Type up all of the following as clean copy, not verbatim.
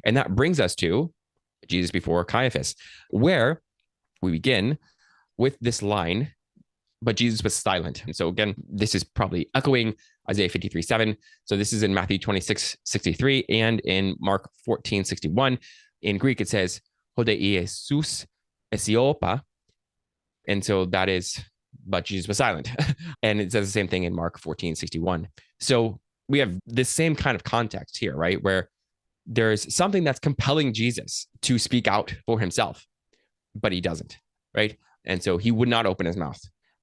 And that brings us to Jesus before Caiaphas, where we begin with this line, but Jesus was silent. And so again, this is probably echoing Isaiah 53:7. So this is in Matthew 26:63 and in Mark 14:61. In Greek, it says, Hode Jesus esiopa. And so that is, but Jesus was silent. And it says the same thing in Mark 14:61. So we have this same kind of context here, right? Where there's something that's compelling Jesus to speak out for himself, but he doesn't, right? And so he would not open his mouth,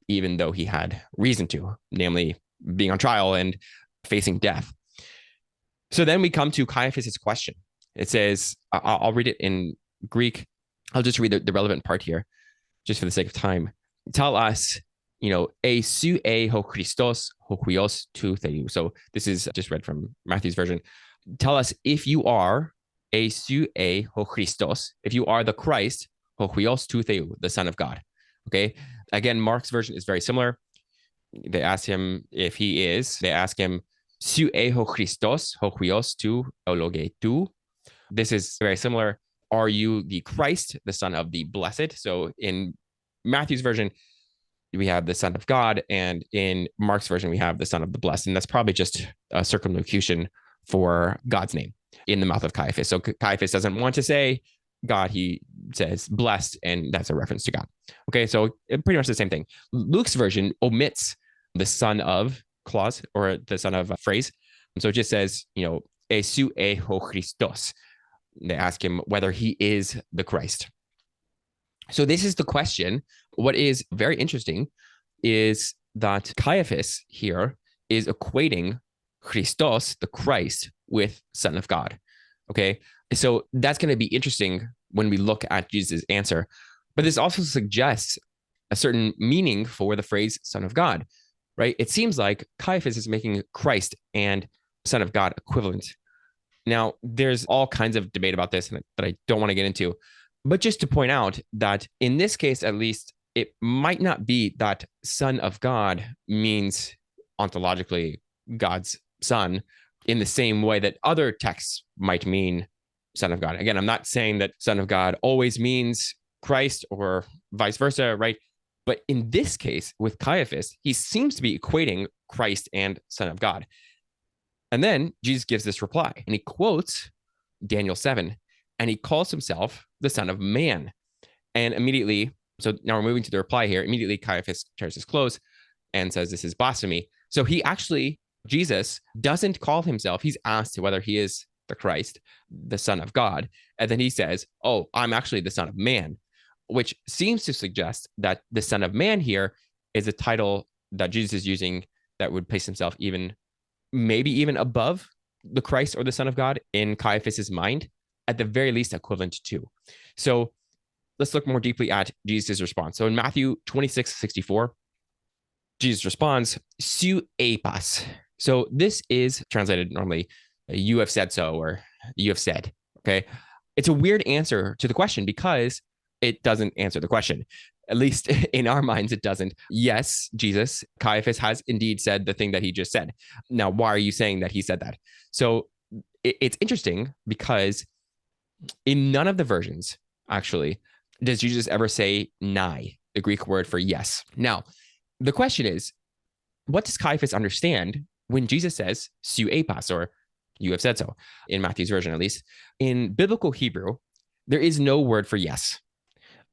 even though he had reason to, namely being on trial and facing death. So then we come to Caiaphas' question. It says, I'll read it in Greek. I'll just read the relevant part here, just for the sake of time. Tell us, e su e ho Christos ho huios tu theou. So this is just read from Matthew's version. Tell us if you are e su e ho Christos, if you are the Christ, ho huios tu theou, the Son of God. Okay. Again, Mark's version is very similar. They ask him if he is. They ask him, su e ho Christos ho huios tu euloge tu. This is very similar. Are you the Christ, the Son of the Blessed? So in Matthew's version, we have the Son of God, and in Mark's version, we have the Son of the Blessed. And that's probably just a circumlocution for God's name in the mouth of Caiaphas. So Caiaphas doesn't want to say God, he says blessed, and that's a reference to God. Okay, so pretty much the same thing. Luke's version omits the son of clause or the son of phrase. And so it just says, e su e ho Christos. They ask him whether he is the Christ. So this is the question. What is very interesting is that Caiaphas here is equating Christos, the Christ, with Son of God. Okay, so that's going to be interesting when we look at Jesus' answer. But this also suggests a certain meaning for the phrase Son of God, right? It seems like Caiaphas is making Christ and Son of God equivalent. Now, there's all kinds of debate about this that I don't want to get into. But just to point out that in this case, at least, it might not be that Son of God means ontologically God's Son in the same way that other texts might mean Son of God. Again, I'm not saying that Son of God always means Christ or vice versa, right? But in this case, with Caiaphas, he seems to be equating Christ and Son of God. And then Jesus gives this reply, and he quotes Daniel 7, and he calls himself the Son of Man. And immediately, so now we're moving to the reply here. Immediately, Caiaphas tears his clothes and says, this is blasphemy. So he actually, Jesus doesn't call himself. He's asked whether he is the Christ, the Son of God. And then he says, oh, I'm actually the Son of Man, which seems to suggest that the Son of Man here is a title that Jesus is using that would place himself maybe even above the Christ or the Son of God in Caiaphas's mind, at the very least equivalent to. So let's look more deeply at Jesus' response. So in Matthew 26:64, Jesus responds, su epas. So this is translated normally, you have said so, or you have said, okay? It's a weird answer to the question because it doesn't answer the question. At least in our minds, it doesn't. Yes, Jesus, Caiaphas has indeed said the thing that he just said. Now, why are you saying that he said that? So it's interesting because in none of the versions, actually, does Jesus ever say nai, the Greek word for yes. Now, the question is, what does Caiaphas understand when Jesus says su epas, or you have said so, in Matthew's version at least? In biblical Hebrew, there is no word for yes.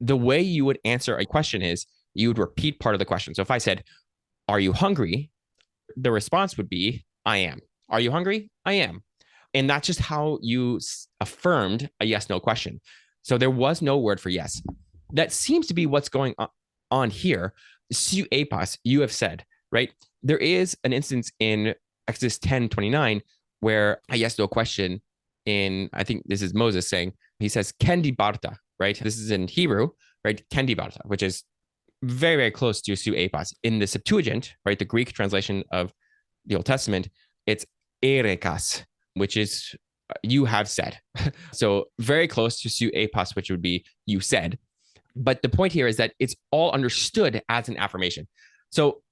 The way you would answer a question is you would repeat part of the question. So if I said, are you hungry? The response would be, I am. Are you hungry? I am. And that's just how you affirmed a yes-no question. So there was no word for yes. That seems to be what's going on here. Su epas, you have said, right? There is an instance in Exodus 10:29 where a yes-no question I think this is Moses saying, he says, ken dibarta, right? This is in Hebrew, right? Ken dibarta, which is very, very close to su epas. In the Septuagint, right, the Greek translation of the Old Testament, it's erekas, which is you have said. So very close to su epas, which would be you said. But the point here is that it's all understood as an affirmation. So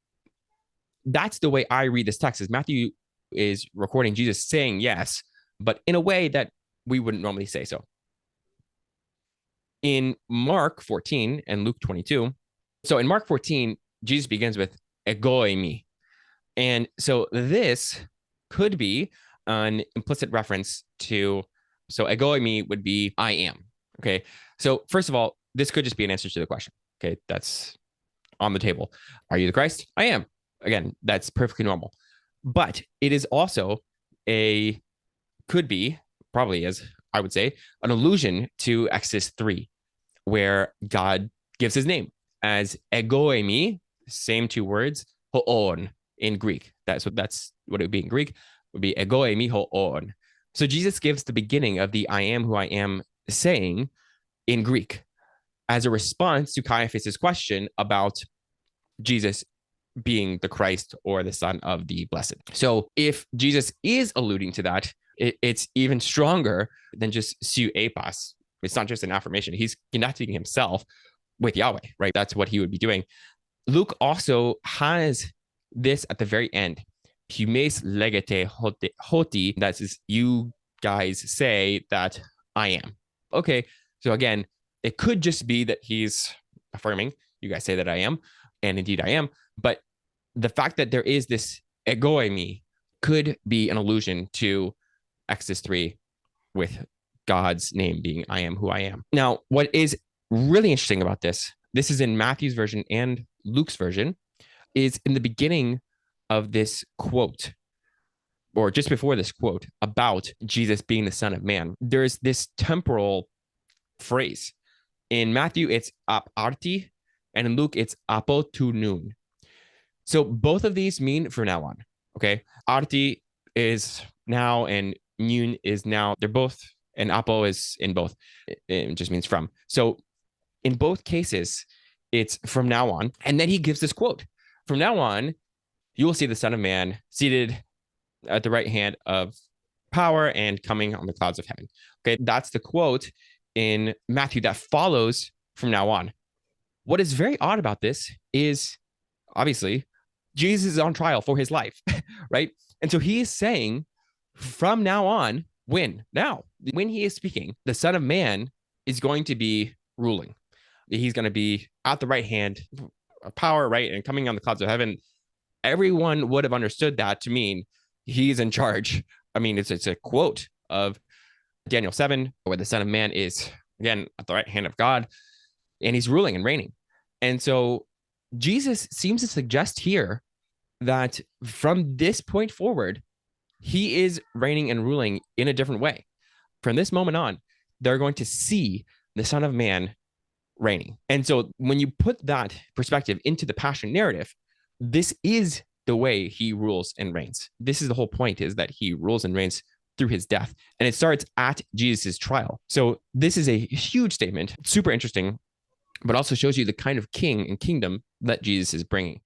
that's the way I read this text, is Matthew is recording Jesus saying yes, but in a way that we wouldn't normally say so. In Mark 14 and Luke 22, so in Mark 14, Jesus begins with ego eimi. And so this could be an implicit reference to, so ego eimi would be I am. Okay. So first of all, this could just be an answer to the question. Okay. That's on the table. Are you the Christ? I am. Again, that's perfectly normal. But it is also could be, probably is, I would say, an allusion to Exodus 3, where God gives his name as ego eimi, same two words, hoon in Greek. That's what it would be in Greek. It would be ego eimi hoon. So Jesus gives the beginning of the I am who I am saying in Greek as a response to Caiaphas' question about Jesus being the Christ or the Son of the Blessed. So if Jesus is alluding to that, it's even stronger than just su epas. It's not just an affirmation. He's connecting himself with Yahweh, right? That's what he would be doing. Luke also has this at the very end. Humes legate hoti. That is, you guys say that I am. Okay. So again, it could just be that he's affirming, you guys say that I am, and indeed I am. But the fact that there is this ego eimi could be an allusion to Exodus 3 with God's name being I am who I am. Now, what is really interesting about this is in Matthew's version and Luke's version, is in the beginning of this quote, or just before this quote about Jesus being the Son of Man, there's this temporal phrase. In Matthew, it's ap arti, and in Luke, it's apo tu nun. So both of these mean from now on. Okay. Arti is now and nun is now. They're both, and apo is in both. It just means from. So in both cases, it's from now on. And then he gives this quote. From now on, you will see the Son of Man seated at the right hand of power and coming on the clouds of heaven. Okay. That's the quote in Matthew that follows from now on. What is very odd about this is obviously Jesus is on trial for his life, right? And so he is saying from now on, when he is speaking, the Son of Man is going to be ruling. He's going to be at the right hand of power, right? And coming on the clouds of heaven. Everyone would have understood that to mean he's in charge. I mean, it's a quote of Daniel 7, where the Son of Man is, again, at the right hand of God, and he's ruling and reigning. And so Jesus seems to suggest here that from this point forward, he is reigning and ruling in a different way. From this moment on, they're going to see the Son of Man reigning. And so when you put that perspective into the Passion narrative, this is the way he rules and reigns. This is the whole point, is that he rules and reigns through his death. And it starts at Jesus' trial. So this is a huge statement, super interesting, but also shows you the kind of king and kingdom that Jesus is bringing.